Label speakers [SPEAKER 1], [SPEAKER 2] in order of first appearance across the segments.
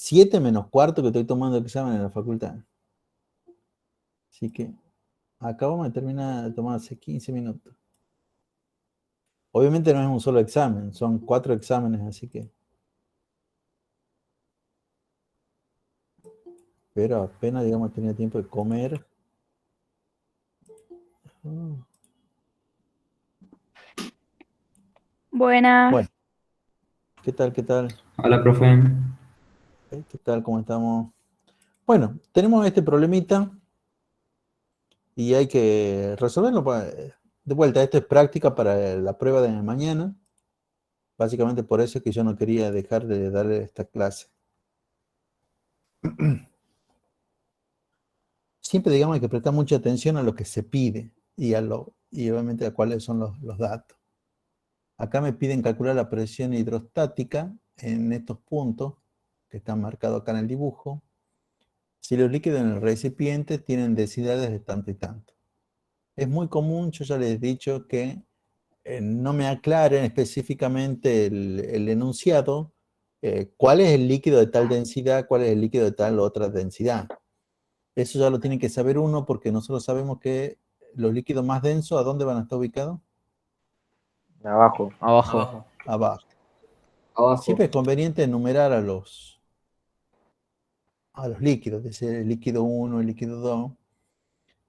[SPEAKER 1] 7 menos cuarto que estoy tomando el examen en la facultad. Así que acabamos de terminar de tomar hace 15 minutos. Obviamente no es un solo examen, son 4 exámenes, así que... Pero apenas, digamos, tenía tiempo de comer.
[SPEAKER 2] Buenas.
[SPEAKER 1] Bueno, ¿qué tal? ¿Qué tal?
[SPEAKER 3] Hola, profe.
[SPEAKER 1] ¿Qué tal? ¿Cómo estamos? Bueno, tenemos este problemita y hay que resolverlo. De vuelta, esto es práctica para la prueba de mañana. Básicamente por eso es que yo no quería dejar de darle esta clase. Siempre, digamos, hay que prestar mucha atención a lo que se pide y obviamente a cuáles son los datos. Acá me piden calcular la presión hidrostática en estos puntos que están marcados acá en el dibujo. Si los líquidos en el recipiente tienen densidades de tanto y tanto. Es muy común, yo ya les he dicho que no me aclaren específicamente el enunciado, cuál es el líquido de tal densidad, cuál es el líquido de tal otra densidad. Eso ya lo tiene que saber uno porque nosotros sabemos que los líquidos más densos, ¿a dónde van a estar ubicados?
[SPEAKER 4] Abajo.
[SPEAKER 3] Abajo.
[SPEAKER 1] Abajo.
[SPEAKER 3] Abajo.
[SPEAKER 1] Siempre es conveniente enumerar a los líquidos, es decir, el líquido 1, el líquido 2.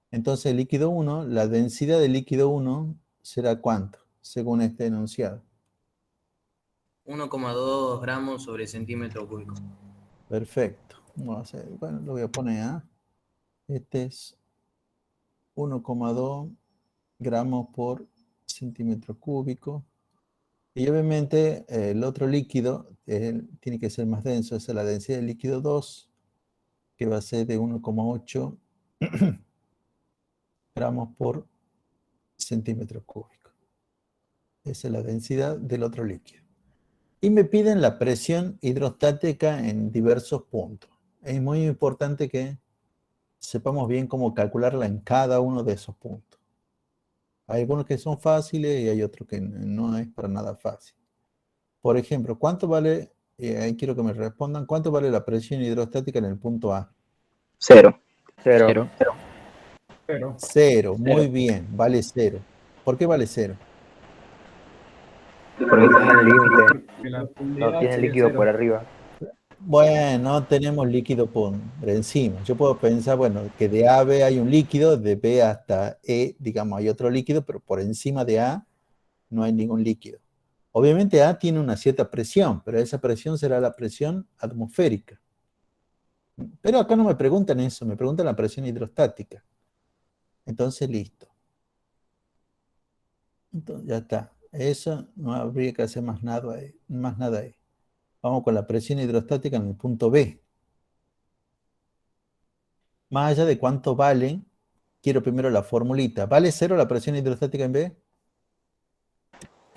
[SPEAKER 1] Entonces, el líquido 1, la densidad del líquido 1 será ¿cuánto? Según este enunciado.
[SPEAKER 5] 1,2 gramos sobre centímetro cúbico.
[SPEAKER 1] Perfecto. Vamos a hacer, bueno, lo voy a poner a. Este es 1,2 gramos por centímetro cúbico. Y obviamente el otro líquido tiene que ser más denso. Esa es la densidad del líquido 2, que va a ser de 1,8 gramos por centímetro cúbico. Esa es la densidad del otro líquido. Y me piden la presión hidrostática en diversos puntos. Es muy importante que sepamos bien cómo calcularla en cada uno de esos puntos. Hay algunos que son fáciles y hay otros que no es para nada fácil. Por ejemplo, ¿cuánto vale, ahí quiero que me respondan, cuánto vale la presión hidrostática en el punto A?
[SPEAKER 4] 0.
[SPEAKER 3] Cero.
[SPEAKER 1] Cero, muy bien, vale 0. ¿Por qué vale 0?
[SPEAKER 4] Porque está en el límite.
[SPEAKER 6] Que la
[SPEAKER 4] No
[SPEAKER 6] profundidad
[SPEAKER 4] tiene
[SPEAKER 6] sería
[SPEAKER 4] líquido
[SPEAKER 6] cero.
[SPEAKER 4] por arriba.
[SPEAKER 1] Bueno, tenemos líquido por encima. Yo puedo pensar, bueno, que de A a B hay un líquido, de B hasta E, digamos, hay otro líquido, pero por encima de A no hay ningún líquido. Obviamente A tiene una cierta presión, pero esa presión será la presión atmosférica. Pero acá no me preguntan eso, me preguntan la presión hidrostática. Entonces, listo. Entonces, ya está. Eso no habría que hacer más nada ahí. Más nada ahí. Vamos con la presión hidrostática en el punto B. Más allá de cuánto vale, quiero primero la formulita. ¿Vale 0 la presión hidrostática en B?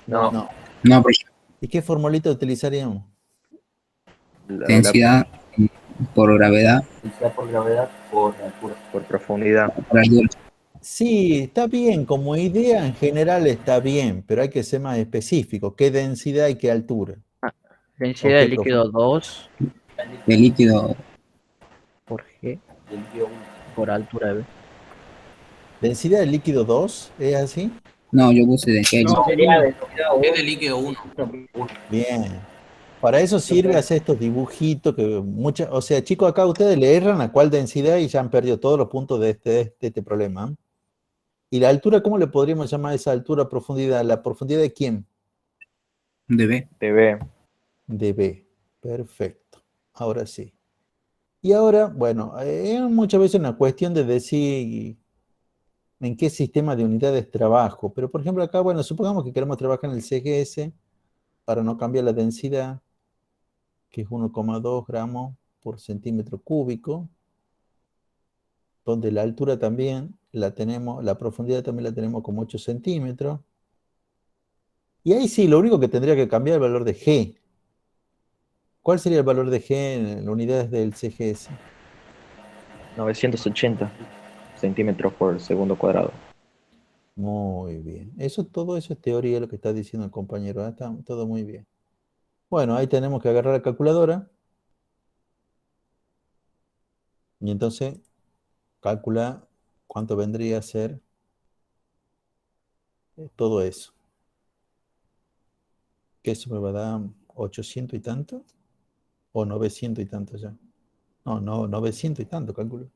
[SPEAKER 4] No.
[SPEAKER 1] No.
[SPEAKER 3] No, profe.
[SPEAKER 1] ¿Y qué formulita utilizaríamos?
[SPEAKER 3] Densidad por gravedad
[SPEAKER 4] Densidad por gravedad por altura. Por profundidad.
[SPEAKER 3] por altura.
[SPEAKER 1] Sí, está bien. Como idea en general está bien, pero hay que ser más específico. ¿Qué densidad y qué altura? ¿O
[SPEAKER 7] Densidad
[SPEAKER 1] qué
[SPEAKER 7] del líquido 2
[SPEAKER 3] El líquido
[SPEAKER 7] por G por altura B.
[SPEAKER 1] ¿Densidad del líquido 2? ¿Es así?
[SPEAKER 3] No, yo puse densidad.
[SPEAKER 6] No,
[SPEAKER 5] Es de líquido 1.
[SPEAKER 1] Bien. Para eso sirve hacer estos dibujitos que muchas, o sea, chicos, acá ustedes le erran a cuál densidad y ya han perdido todos los puntos de este problema. ¿Y la altura, cómo le podríamos llamar a esa altura profundidad? ¿La profundidad de quién?
[SPEAKER 3] de B.
[SPEAKER 4] De B.
[SPEAKER 1] De B. Perfecto. Ahora sí. Y ahora, bueno, es muchas veces una cuestión de decir en qué sistema de unidades trabajo. Pero, por ejemplo, acá, bueno, supongamos que queremos trabajar en el CGS para no cambiar la densidad, que es 1,2 gramos por centímetro cúbico, donde la altura también la tenemos, la profundidad también la tenemos como 8 centímetros. Y ahí sí, lo único que tendría que cambiar es el valor de G. ¿Cuál sería el valor de G en unidades del CGS?
[SPEAKER 4] 980 centímetros por segundo cuadrado.
[SPEAKER 1] Muy bien. Todo eso es teoría, lo que está diciendo el compañero. Está todo muy bien. Bueno, ahí tenemos que agarrar la calculadora. Y entonces calcula cuánto vendría a ser todo eso. Que eso me va a dar 800 y tanto, o 900 y tanto ya. No, 900 y tanto, calculo.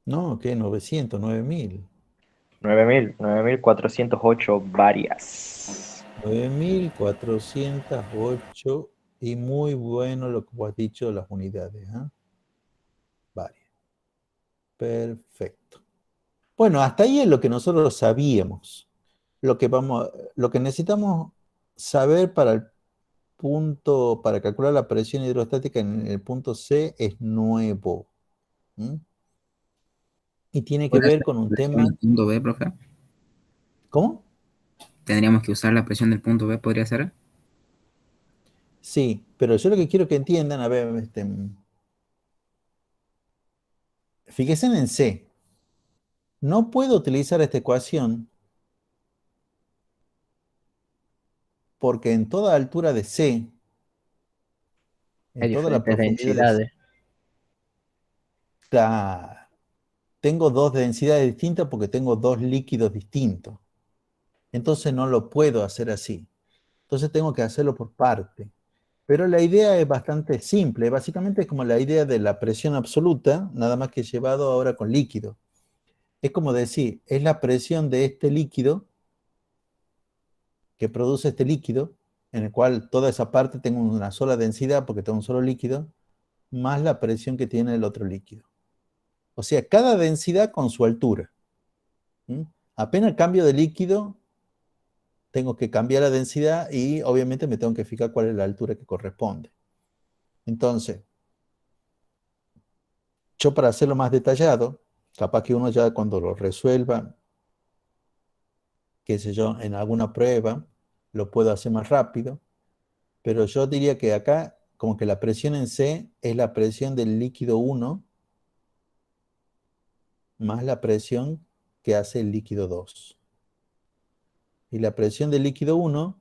[SPEAKER 1] No, ¿qué? 900, 9000.
[SPEAKER 4] 9.408 varias.
[SPEAKER 1] 9408. Y muy bueno lo que vos has dicho de las unidades. ¿Ah? Varias. Perfecto. Bueno, hasta ahí es lo que nosotros sabíamos. Lo que necesitamos saber para el punto, para calcular la presión hidrostática en el punto C es nuevo. ¿Mm? Y tiene que
[SPEAKER 3] ¿Puede
[SPEAKER 1] ver
[SPEAKER 3] ser
[SPEAKER 1] con un
[SPEAKER 3] la presión
[SPEAKER 1] tema.
[SPEAKER 3] del punto B, profe?
[SPEAKER 1] ¿Cómo?
[SPEAKER 3] Tendríamos que usar la presión del punto B, ¿podría ser?
[SPEAKER 1] Sí, pero yo lo que quiero que entiendan, a ver, fíjense en C. No puedo utilizar esta ecuación porque en toda altura de C,
[SPEAKER 7] Hay
[SPEAKER 1] en toda la
[SPEAKER 7] diferentes
[SPEAKER 1] profundidad de C,
[SPEAKER 7] densidades.
[SPEAKER 1] tengo dos densidades distintas porque tengo dos líquidos distintos. Entonces no lo puedo hacer así. Entonces tengo que hacerlo por parte. Pero la idea es bastante simple. Básicamente es como la idea de la presión absoluta, nada más que llevado ahora con líquido. Es como decir, es la presión de este líquido que produce este líquido, en el cual toda esa parte tengo una sola densidad porque tengo un solo líquido, más la presión que tiene el otro líquido. O sea, cada densidad con su altura. ¿Mm? Apenas cambio de líquido, tengo que cambiar la densidad y obviamente me tengo que fijar cuál es la altura que corresponde. Entonces, yo para hacerlo más detallado, capaz que uno ya cuando lo resuelva, qué sé yo, en alguna prueba, lo puedo hacer más rápido, pero yo diría que acá como que la presión en C es la presión del líquido 1 más la presión que hace el líquido 2. Y la presión del líquido 1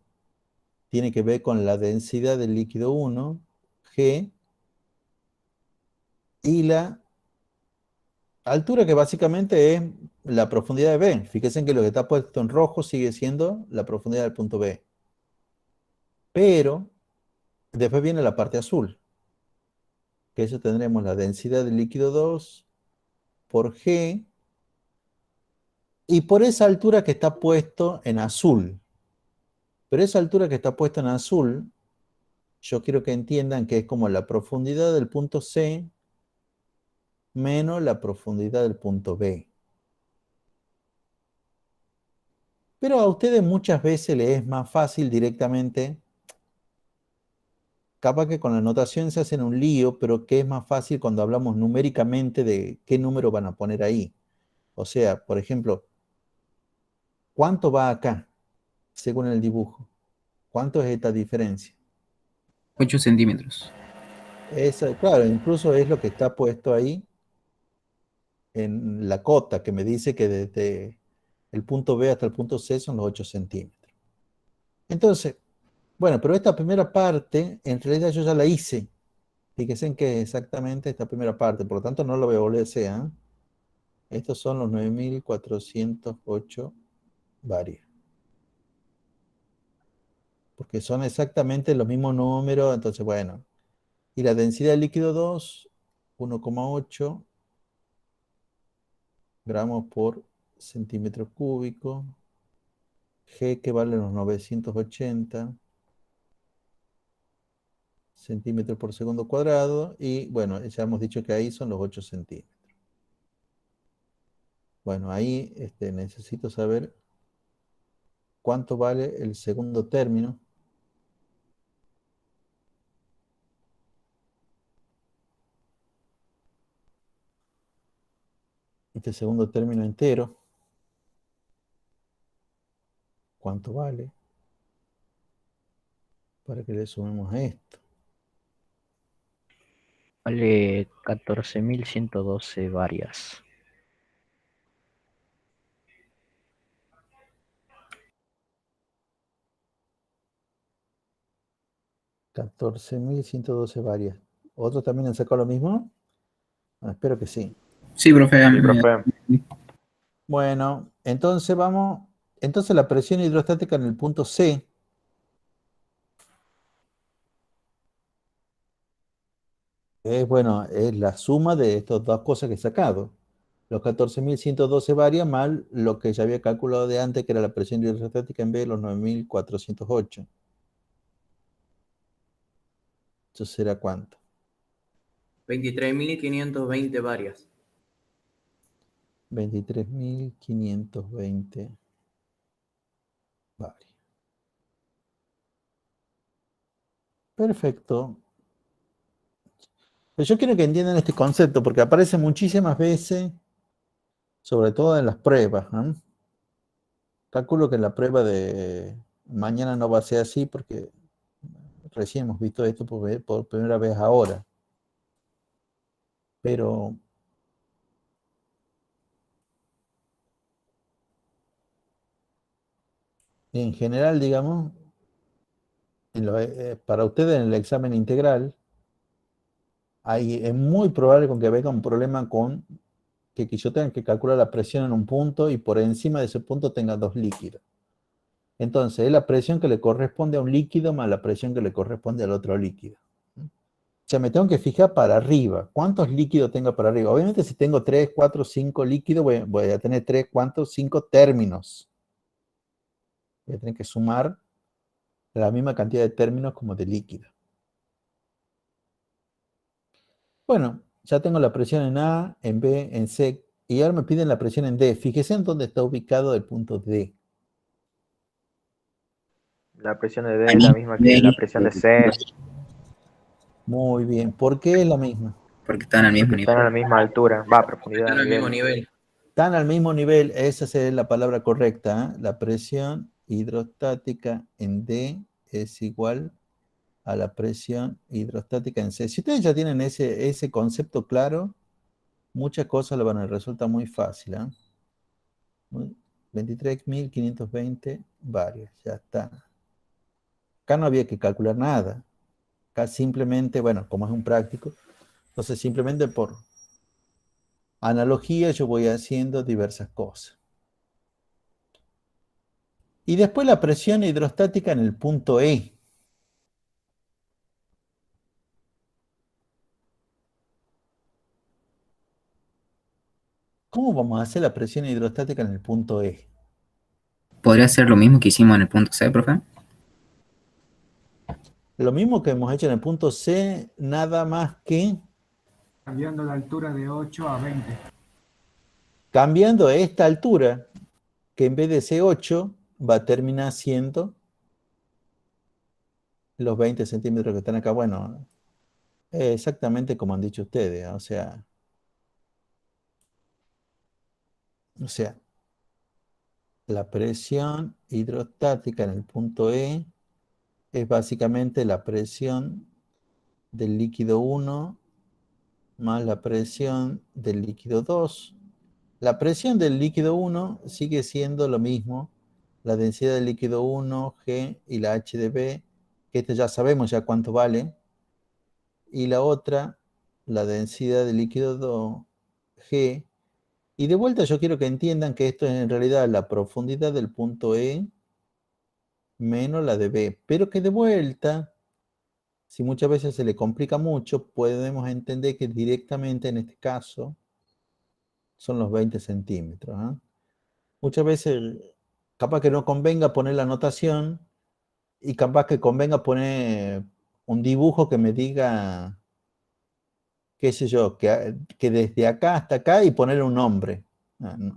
[SPEAKER 1] tiene que ver con la densidad del líquido 1, G, y la altura que básicamente es la profundidad de B. Fíjense que lo que está puesto en rojo sigue siendo la profundidad del punto B. Pero después viene la parte azul, que eso tendremos la densidad del líquido 2 por G, y por esa altura que está puesto en azul. Pero esa altura que está puesta en azul, yo quiero que entiendan que es como la profundidad del punto C menos la profundidad del punto B. Pero a ustedes muchas veces les es más fácil directamente, capaz que con la notación se hacen un lío, pero que es más fácil cuando hablamos numéricamente de qué número van a poner ahí. O sea, por ejemplo, ¿cuánto va acá según el dibujo? ¿Cuánto es esta diferencia?
[SPEAKER 3] 8 centímetros.
[SPEAKER 1] Claro, incluso es lo que está puesto ahí en la cota, que me dice que desde el punto B hasta el punto C son los 8 centímetros. Entonces, bueno, pero esta primera parte, en realidad yo ya la hice. Fíjense en que exactamente esta primera parte, por lo tanto no lo voy a volver a hacer. ¿Eh? Estos son los 9408 varios. Porque son exactamente los mismos números, entonces bueno. Y la densidad del líquido 2, 1,8 gramos por centímetro cúbico. G que vale los 980 centímetros por segundo cuadrado. Y bueno, ya hemos dicho que ahí son los 8 centímetros. Bueno, ahí necesito saber cuánto vale el segundo término. Este segundo término entero, ¿cuánto vale? Para que le sumemos a esto.
[SPEAKER 7] Vale 14.112 varias.
[SPEAKER 1] 14.112 varias. ¿Otros también han sacado lo mismo? Espero que sí.
[SPEAKER 3] Sí, profe.
[SPEAKER 4] Sí, profe.
[SPEAKER 1] Bueno, entonces vamos. Entonces la presión hidrostática en el punto C es, bueno, es la suma de estas dos cosas que he sacado. Los 14.112 varias más lo que ya había calculado de antes, que era la presión hidrostática en B, los 9.408. ¿Eso será cuánto?
[SPEAKER 5] 23.520 varias.
[SPEAKER 1] 23.520 varias. Perfecto. Pero yo quiero que entiendan este concepto porque aparece muchísimas veces, sobre todo en las pruebas, ¿no? Calculo que en la prueba de mañana no va a ser así porque recién hemos visto esto por primera vez ahora. Pero en general, digamos, para ustedes en el examen integral, es muy probable con que venga un problema con que yo tenga que calcular la presión en un punto y por encima de ese punto tenga dos líquidos. Entonces, es la presión que le corresponde a un líquido más la presión que le corresponde al otro líquido. O sea, me tengo que fijar para arriba. ¿Cuántos líquidos tengo para arriba? Obviamente, si tengo 3, 4, 5 líquidos, voy a tener 3, 4, 5 términos. Voy a tener que sumar la misma cantidad de términos como de líquido. Bueno, ya tengo la presión en A, en B, en C, y ahora me piden la presión en D. Fíjese en dónde está ubicado el punto D.
[SPEAKER 4] La presión de D es la misma que la presión de C,
[SPEAKER 1] Muy bien. ¿Por qué es la misma?
[SPEAKER 3] Porque están al mismo
[SPEAKER 4] porque están a la
[SPEAKER 3] nivel.
[SPEAKER 4] misma altura, profundidad,
[SPEAKER 5] Están al mismo
[SPEAKER 4] nivel.
[SPEAKER 5] nivel.
[SPEAKER 1] Están al mismo nivel, esa es la palabra correcta, ¿eh? La presión hidrostática en D es igual a la presión hidrostática en C. Si ustedes ya tienen ese concepto claro, muchas cosas le van a resultar muy fácil, ¿eh? 23.520 varios, ya está. Acá no había que calcular nada. Acá simplemente, bueno, como es un práctico, entonces simplemente por analogía yo voy haciendo diversas cosas. Y después la presión hidrostática en el punto E. ¿Cómo vamos a hacer la presión hidrostática en el punto E?
[SPEAKER 3] ¿Podría ser lo mismo que hicimos en el punto C, profe?
[SPEAKER 1] Lo mismo que hemos hecho en el punto C, nada más que
[SPEAKER 2] cambiando la altura de 8 a 20.
[SPEAKER 1] cambiando esta altura, que en vez de ser 8, va a terminar siendo los 20 centímetros que están acá. Bueno, exactamente como han dicho ustedes. O sea, la presión hidrostática en el punto E es básicamente la presión del líquido 1 más la presión del líquido 2. La presión del líquido 1 sigue siendo lo mismo, la densidad del líquido 1, G, y la H de B, que esto ya sabemos ya cuánto vale, y la otra, la densidad del líquido 2, G. Y de vuelta yo quiero que entiendan que esto es en realidad la profundidad del punto E menos la de B, pero que de vuelta, si muchas veces se le complica mucho, podemos entender que directamente en este caso son los 20 centímetros. ¿Eh? Muchas veces, capaz que no convenga poner la notación y capaz que convenga poner un dibujo que me diga, qué sé yo, que desde acá hasta acá y ponerle un nombre.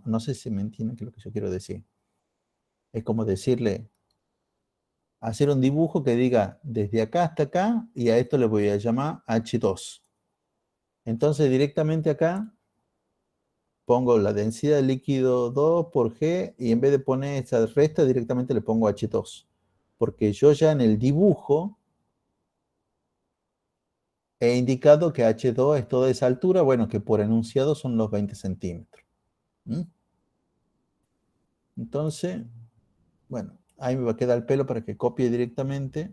[SPEAKER 1] No sé si me entienden qué es lo que yo quiero decir. Es como decirle, hacer un dibujo que diga desde acá hasta acá y a esto le voy a llamar H2. Entonces directamente acá pongo la densidad del líquido 2 por G y en vez de poner esa resta directamente le pongo H2. Porque yo ya en el dibujo he indicado que H2 es toda esa altura, bueno, que por enunciado son los 20 centímetros. ¿Mm? Entonces, bueno, ahí me va a quedar el pelo para que copie directamente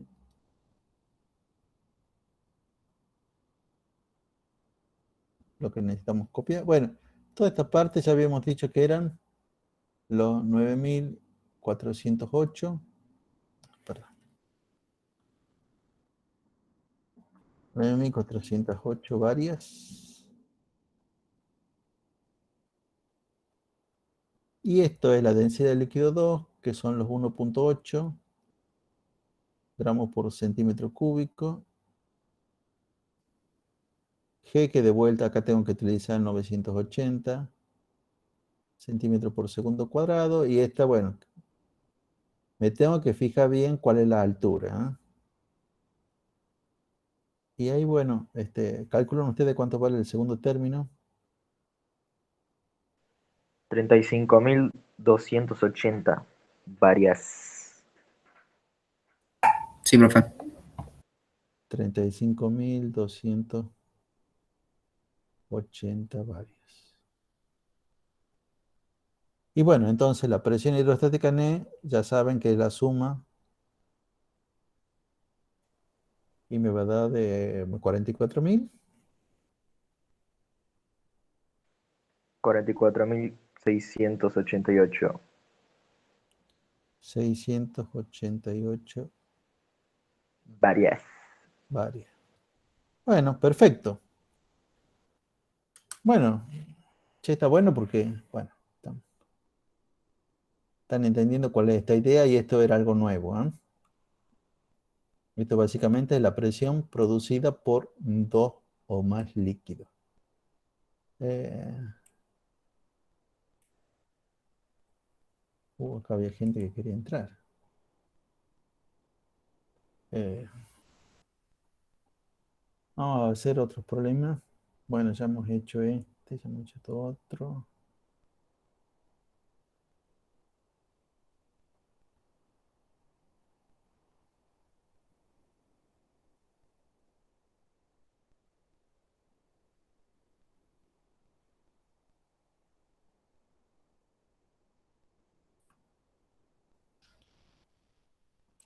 [SPEAKER 1] lo que necesitamos copiar. Bueno, toda esta parte ya habíamos dicho que eran los 9408. Perdón. 9408 varias. Y esto es la densidad del líquido 2, que son los 1.8 gramos por centímetro cúbico. G, que de vuelta acá tengo que utilizar 980 centímetros por segundo cuadrado. Y esta, bueno, me tengo que fijar bien cuál es la altura. Y ahí, bueno, calculan ustedes cuánto vale el segundo término.
[SPEAKER 4] 35.280 varias.
[SPEAKER 3] Sí, profe.
[SPEAKER 1] 35.280 varias. Y bueno, entonces la presión hidrostática NE, ya saben que es la suma. Y me va a dar de 44.000.
[SPEAKER 4] 44.688.
[SPEAKER 1] 688
[SPEAKER 4] Varias.
[SPEAKER 1] varias. Bueno, perfecto. Bueno, che, está bueno porque, bueno, están entendiendo cuál es esta idea y esto era algo nuevo. Esto básicamente es la presión producida por dos o más líquidos. Acá había gente que quería entrar. Vamos a hacer otros problemas. Bueno, ya hemos hecho este, ya hemos hecho todo otro.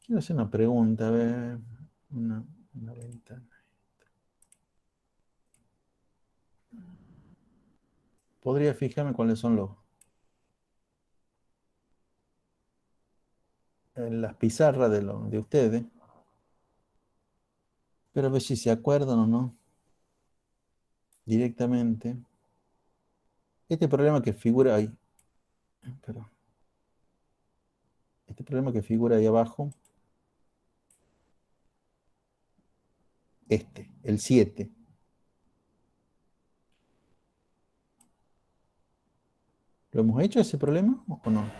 [SPEAKER 1] Quiero hacer una pregunta, a ver. Una ventana. Podría fijarme cuáles son en las pizarras de ustedes. Pero a ver si se acuerdan o no. Directamente. Este problema que figura ahí. Perdón. Este problema que figura ahí abajo. El 7. ¿Lo hemos hecho ese problema o no?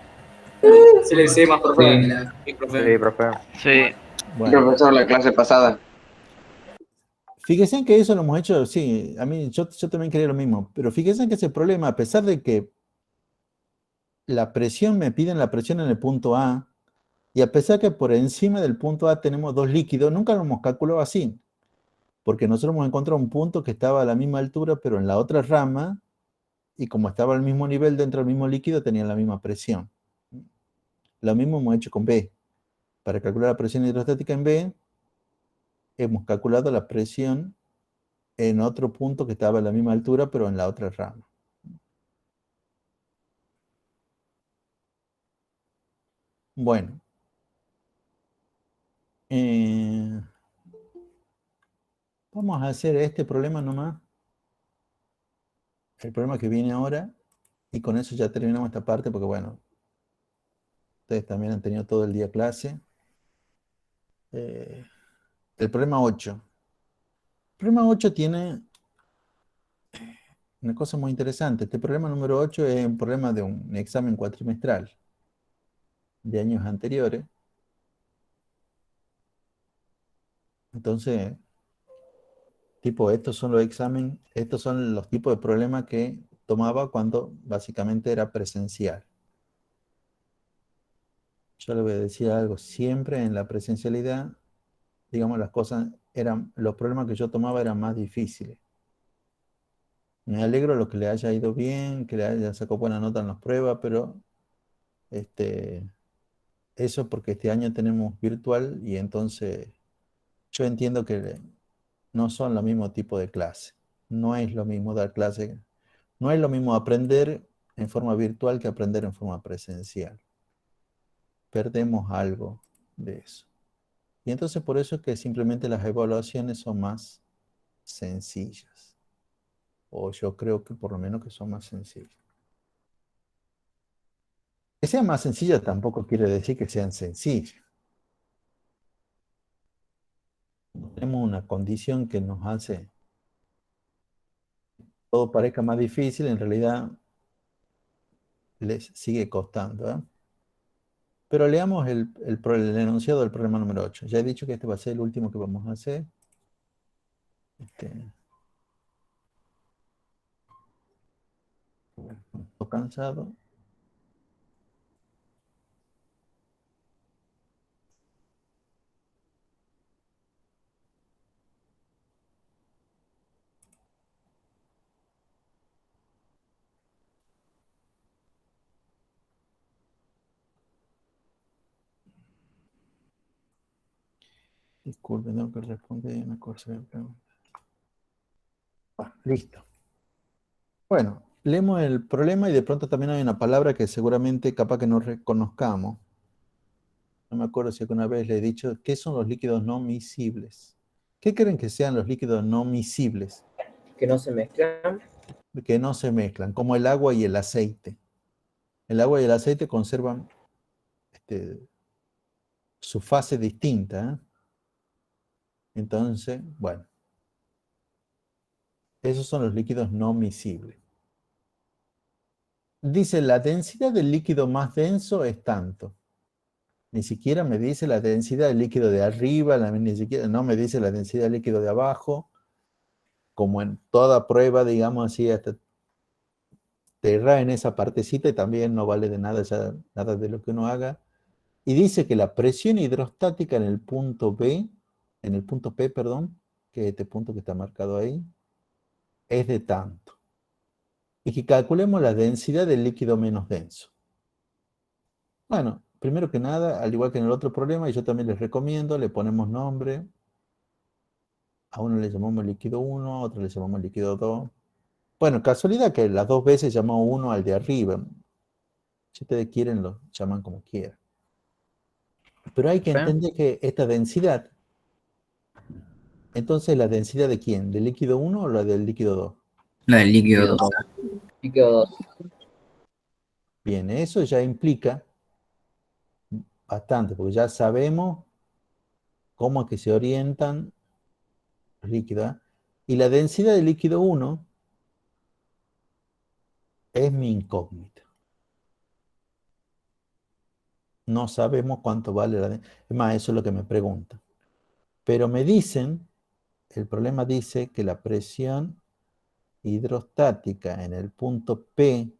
[SPEAKER 6] Sí, le hice más, profe.
[SPEAKER 5] Sí,
[SPEAKER 4] Sí,
[SPEAKER 5] profe.
[SPEAKER 4] profe.
[SPEAKER 8] Sí,
[SPEAKER 1] Bueno,
[SPEAKER 6] Profesor, la clase pasada.
[SPEAKER 1] fíjense que eso lo hemos hecho, sí, a mí yo también quería lo mismo, pero fíjense que ese problema, a pesar de que la presión, me piden la presión en el punto A, y a pesar que por encima del punto A tenemos dos líquidos, nunca lo hemos calculado así, porque nosotros hemos encontrado un punto que estaba a la misma altura, pero en la otra rama, y como estaba al mismo nivel dentro del mismo líquido, tenían la misma presión. Lo mismo hemos hecho con B. Para calcular la presión hidrostática en B, hemos calculado la presión en otro punto que estaba a la misma altura, pero en la otra rama. Bueno. Vamos a hacer este problema nomás. El problema que viene ahora. Y con eso ya terminamos esta parte porque, bueno, ustedes también han tenido todo el día clase. El problema 8. El problema 8 tiene una cosa muy interesante. Este problema número 8 es un problema de un examen cuatrimestral de años anteriores. Entonces, tipo, estos son los tipos de problemas que tomaba cuando básicamente era presencial. Yo le voy a decir algo, siempre en la presencialidad, digamos, los problemas que yo tomaba eran más difíciles. Me alegro lo que le haya ido bien, que le haya sacado buena nota en las pruebas, pero eso porque este año tenemos virtual y entonces yo entiendo que no son los mismos tipos de clase. No es lo mismo dar clase. No es lo mismo aprender en forma virtual que aprender en forma presencial. Perdemos algo de eso. Y entonces por eso es que simplemente las evaluaciones son más sencillas. O yo creo que por lo menos que son más sencillas. Que sean más sencillas tampoco quiere decir que sean sencillas. Tenemos una condición que nos hace todo parezca más difícil, en realidad les sigue costando, ¿eh? Pero leamos el enunciado del problema número 8. Ya he dicho que este va a ser el último que vamos a hacer. Estoy cansado. Disculpen, tengo que responder una cosa. Listo. Bueno, leemos el problema y de pronto también hay una palabra que seguramente capaz que no reconozcamos. No me acuerdo si alguna vez le he dicho, ¿qué son los líquidos no miscibles? ¿Qué creen que sean los líquidos no miscibles?
[SPEAKER 6] Que no se mezclan.
[SPEAKER 1] Que no se mezclan, como el agua y el aceite. El agua y el aceite conservan su fase distinta, ¿eh? Entonces, bueno, esos son los líquidos no miscibles. Dice, la densidad del líquido más denso es tanto. Ni siquiera me dice la densidad del líquido de arriba, ni siquiera, no me dice la densidad del líquido de abajo. Como en toda prueba, digamos así, hasta te erra en esa partecita y también no vale de nada, nada de lo que uno haga. Y dice que la presión hidrostática en el punto B, en el punto P, perdón, que es este punto que está marcado ahí, es de tanto. Y que calculemos la densidad del líquido menos denso. Bueno, primero que nada, al igual que en el otro problema, y yo también les recomiendo, le ponemos nombre. A uno le llamamos líquido 1, a otro le llamamos líquido 2. Bueno, casualidad que las dos veces llamó uno al de arriba. Si ustedes quieren, lo llaman como quieran. Pero hay que entender que esta densidad, entonces, ¿la densidad de quién? ¿Del líquido 1 o la del líquido 2?
[SPEAKER 3] La del líquido 2.
[SPEAKER 6] Líquido 2.
[SPEAKER 1] Bien, eso ya implica bastante, porque ya sabemos cómo es que se orientan los líquidos. Y la densidad del líquido 1 es mi incógnita. No sabemos cuánto vale la densidad. Es más, eso es lo que me preguntan. Pero me dicen, el problema dice que la presión hidrostática en el punto P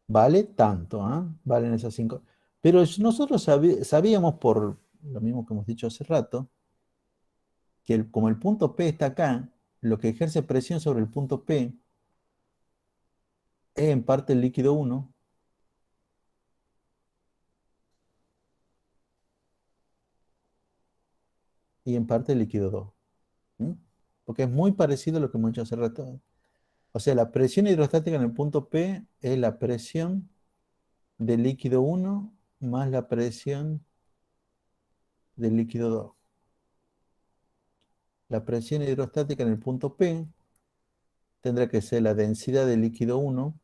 [SPEAKER 1] vale tanto, ¿eh? Valen esas 5. Pero nosotros sabíamos, por lo mismo que hemos dicho hace rato, que como el punto P está acá, lo que ejerce presión sobre el punto P es en parte el líquido 1 y en parte el líquido 2. ¿Sí? Porque es muy parecido a lo que hemos dicho hace rato. O sea, la presión hidrostática en el punto P es la presión del líquido 1 más la presión del líquido 2. La presión hidrostática en el punto P tendrá que ser la densidad del líquido 1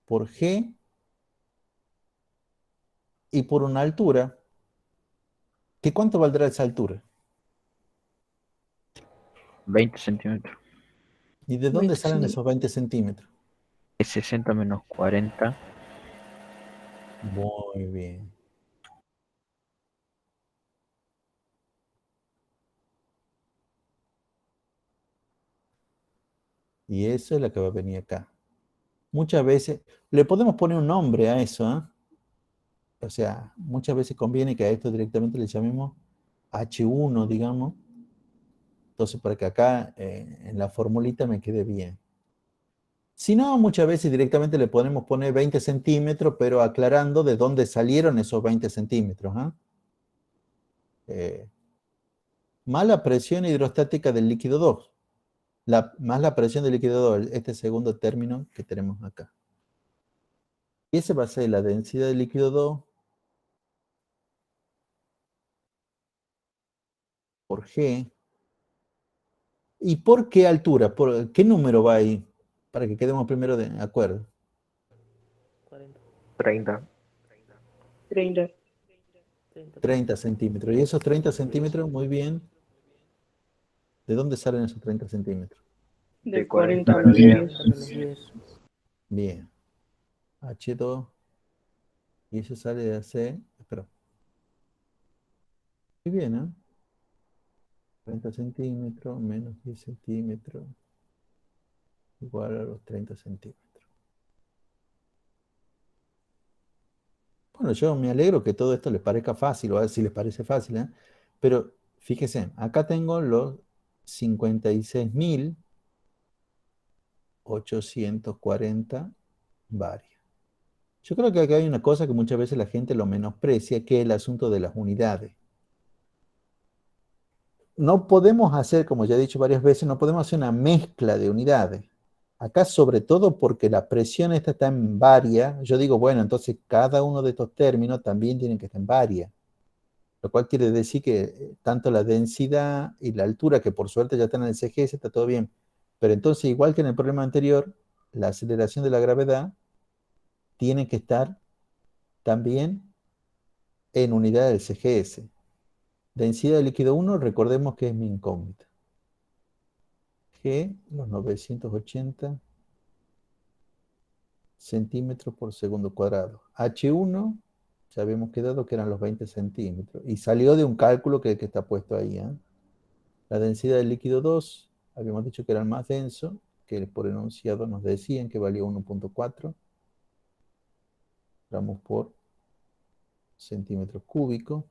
[SPEAKER 1] por G y por una altura. ¿Qué cuánto valdrá esa altura?
[SPEAKER 7] 20 centímetros.
[SPEAKER 1] ¿Y de dónde salen esos 20 centímetros?
[SPEAKER 7] Es 60 menos 40.
[SPEAKER 1] Muy bien. Y eso es la que va a venir acá. Muchas veces, le podemos poner un nombre a eso, ¿eh? O sea, muchas veces conviene que a esto directamente le llamemos H1, digamos. Entonces, para que acá en la formulita me quede bien. Si no, muchas veces directamente le podemos poner 20 centímetros, pero aclarando de dónde salieron esos 20 centímetros. Más la presión hidrostática del líquido 2. más la presión del líquido 2, este segundo término que tenemos acá. Y ese va a ser la densidad del líquido 2 por G. ¿Y por qué altura? ¿Por qué número va ahí? Para que quedemos primero de acuerdo.
[SPEAKER 4] 30.
[SPEAKER 1] 30 centímetros. Y esos 30 centímetros, muy bien. ¿De dónde salen esos 30 centímetros?
[SPEAKER 4] De 40 menos 10.
[SPEAKER 1] Bien. H2. Y eso sale de AC. Espera. Muy bien, ¿eh? 30 centímetros menos 10 centímetros igual a los 30 centímetros. Bueno, yo me alegro que todo esto les parezca fácil, o a ver si les parece fácil, ¿eh? Pero fíjense, acá tengo los 56.840 varios. Yo creo que acá hay una cosa que muchas veces la gente lo menosprecia, que es el asunto de las unidades. No podemos hacer, como ya he dicho varias veces, no podemos hacer una mezcla de unidades. Acá sobre todo porque la presión esta está en varia, yo digo, bueno, entonces cada uno de estos términos también tienen que estar en varia. Lo cual quiere decir que tanto la densidad y la altura, que por suerte ya están en el CGS, está todo bien. Pero entonces, igual que en el problema anterior, la aceleración de la gravedad tiene que estar también en unidad del CGS. Densidad de líquido 1, recordemos que es mi incógnita. G, los 980 centímetros por segundo cuadrado. H1, ya habíamos quedado que eran los 20 centímetros. Y salió de un cálculo que está puesto ahí. La densidad del líquido 2, habíamos dicho que era el más denso, que por enunciado nos decían que valía 1.4 gramos por centímetro cúbico.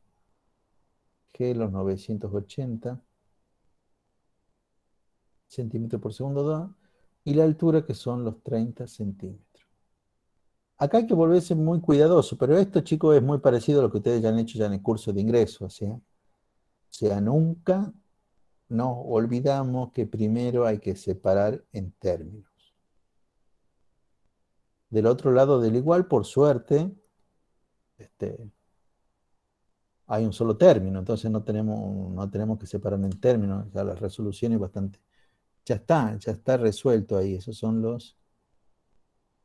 [SPEAKER 1] G, los 980 centímetros por segundo 2. Y la altura, que son los 30 centímetros. Acá hay que volverse muy cuidadoso, pero esto, chicos, es muy parecido a lo que ustedes ya han hecho ya en el curso de ingreso. O sea, nunca nos olvidamos que primero hay que separar en términos. Del otro lado del igual, por suerte, hay un solo término, entonces no tenemos que separar en términos. Ya la resolución es bastante... Ya está resuelto ahí. Esos son los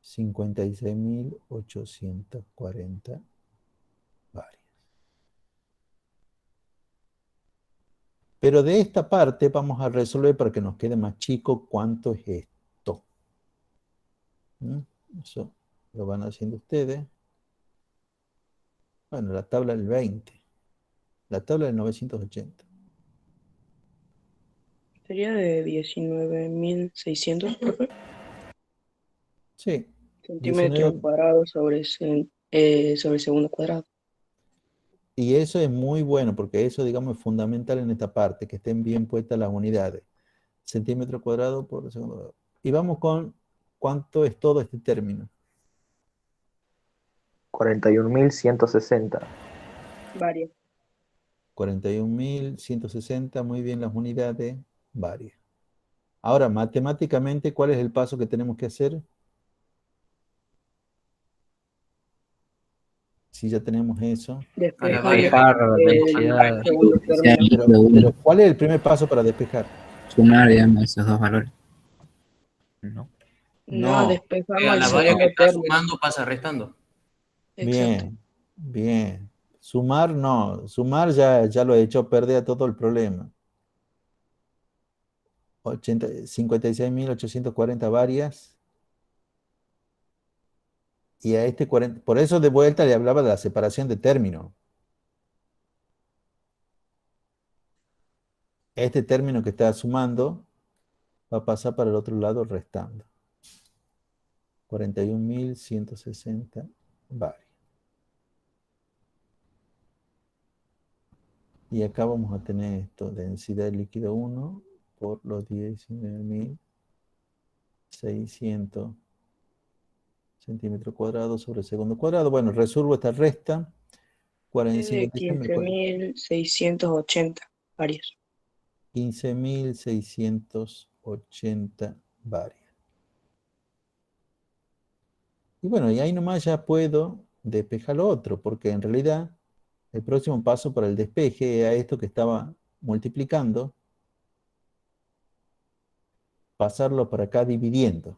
[SPEAKER 1] 56.840 varios. Pero de esta parte vamos a resolver para que nos quede más chico cuánto es esto. Eso lo van haciendo ustedes. Bueno, la tabla del 20. La tabla del 980.
[SPEAKER 8] Sería de 19.600, profe.
[SPEAKER 1] Sí.
[SPEAKER 8] Centímetros
[SPEAKER 1] 19.
[SPEAKER 8] cuadrados sobre segundo cuadrado.
[SPEAKER 1] Y eso es muy bueno, porque eso, digamos, es fundamental en esta parte, que estén bien puestas las unidades. Centímetro cuadrado por segundo. Y vamos con cuánto es todo este término.
[SPEAKER 4] 41.160.
[SPEAKER 8] Varias.
[SPEAKER 1] 41.160, muy bien las unidades, varias. Ahora, matemáticamente, ¿cuál es el paso que tenemos que hacer? Si ya tenemos eso.
[SPEAKER 7] Despejar densidad.
[SPEAKER 8] segundo término.
[SPEAKER 1] Pero ¿cuál es el primer paso para despejar?
[SPEAKER 3] Sumar, digamos, esos dos valores.
[SPEAKER 7] No.
[SPEAKER 8] No,
[SPEAKER 1] No.
[SPEAKER 8] despejamos
[SPEAKER 5] A
[SPEAKER 8] el
[SPEAKER 5] la variable que
[SPEAKER 8] segundo
[SPEAKER 5] está
[SPEAKER 8] término.
[SPEAKER 5] sumando pasa restando.
[SPEAKER 8] Exacto.
[SPEAKER 1] Bien, bien. Sumar no. Sumar ya lo he hecho perder todo el problema. 56.840 varias. Y a este 40. Por eso de vuelta le hablaba de la separación de términos. Este término que está sumando va a pasar para el otro lado restando. 41.160 varios. Y acá vamos a tener esto, densidad de líquido 1 por los 19.600 centímetros cuadrados sobre segundo cuadrado. Bueno, resuelvo esta resta.
[SPEAKER 8] Es de 15.680 varias.
[SPEAKER 1] 15.680 80 varias. Y bueno, y ahí nomás ya puedo despejar lo otro, porque en realidad el próximo paso para el despeje era esto que estaba multiplicando, pasarlo para acá dividiendo.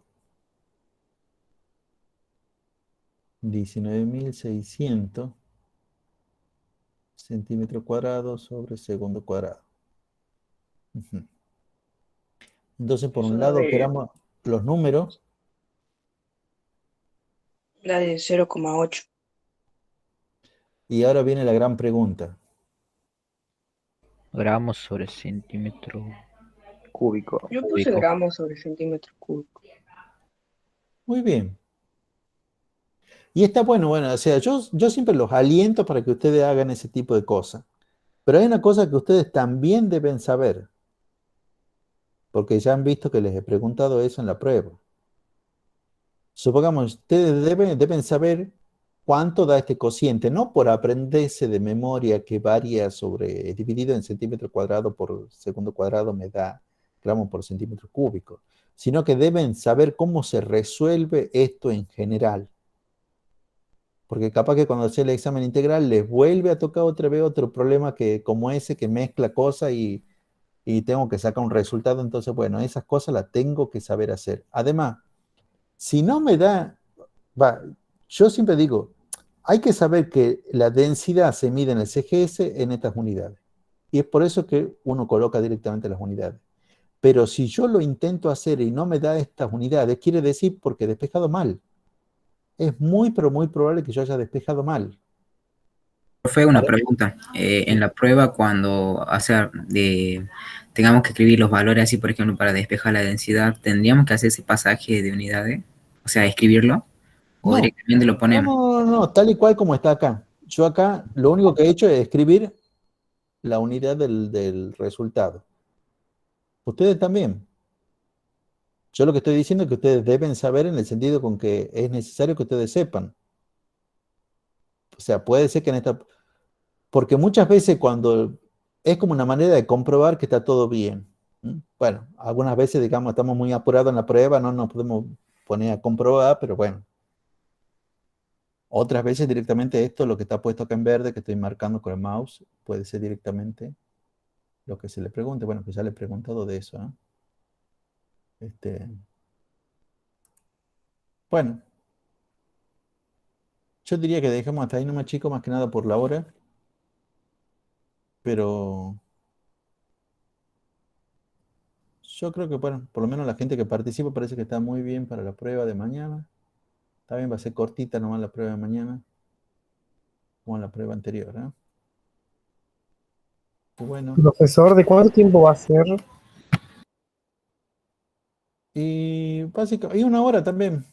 [SPEAKER 1] 19.600 centímetros cuadrados sobre segundo cuadrado. Ujú. Entonces, por un lado, operamos los números.
[SPEAKER 8] La de 0,8.
[SPEAKER 1] Y ahora viene la gran pregunta.
[SPEAKER 7] Gramos sobre centímetro
[SPEAKER 4] Cúbico.
[SPEAKER 8] Yo puse
[SPEAKER 7] cúbico.
[SPEAKER 8] gramos sobre centímetro cúbico.
[SPEAKER 1] Muy bien. Y está bueno, o sea, yo siempre los aliento para que ustedes hagan ese tipo de cosas. Pero hay una cosa que ustedes también deben saber, porque ya han visto que les he preguntado eso en la prueba. Supongamos, ustedes deben saber cuánto da este cociente, no por aprenderse de memoria que varía sobre, dividido en centímetro cuadrado por segundo cuadrado me da gramos por centímetro cúbico, sino que deben saber cómo se resuelve esto en general. Porque capaz que cuando hace el examen integral les vuelve a tocar otra vez otro problema que, como ese que mezcla cosas y tengo que sacar un resultado. Entonces, bueno, esas cosas las tengo que saber hacer. Además, si no me da, yo siempre digo, hay que saber que la densidad se mide en el CGS en estas unidades. Y es por eso que uno coloca directamente las unidades. Pero si yo lo intento hacer y no me da estas unidades, quiere decir porque he despejado mal. Es muy, pero muy probable que yo haya despejado mal.
[SPEAKER 3] Profe, una pregunta. En la prueba, cuando tengamos que escribir los valores así, por ejemplo, para despejar la densidad, ¿tendríamos que hacer ese pasaje de unidades? O sea, escribirlo, o
[SPEAKER 1] No,
[SPEAKER 3] directamente lo ponemos.
[SPEAKER 1] no, tal y cual como está acá. Yo acá lo único que he hecho es escribir la unidad del resultado. Ustedes también. Yo lo que estoy diciendo es que ustedes deben saber en el sentido con que es necesario que ustedes sepan. O sea, puede ser que en esta... Porque muchas veces cuando es como una manera de comprobar que está todo bien. Bueno, algunas veces, digamos, estamos muy apurados en la prueba, no nos podemos poner a comprobar, pero bueno. Otras veces directamente esto, lo que está puesto acá en verde, que estoy marcando con el mouse, puede ser directamente lo que se le pregunte. Bueno, que ya le he preguntado de eso, ¿eh? Bueno, yo diría que dejemos hasta ahí nomás, chicos, más que nada por la hora. Pero yo creo que, bueno, por lo menos la gente que participa parece que está muy bien para la prueba de mañana. Está bien, va a ser cortita nomás la prueba de mañana, como la prueba anterior, ¿eh? Bueno,
[SPEAKER 9] Profesor, ¿de cuánto tiempo va a ser?
[SPEAKER 1] y básicamente, y una hora también.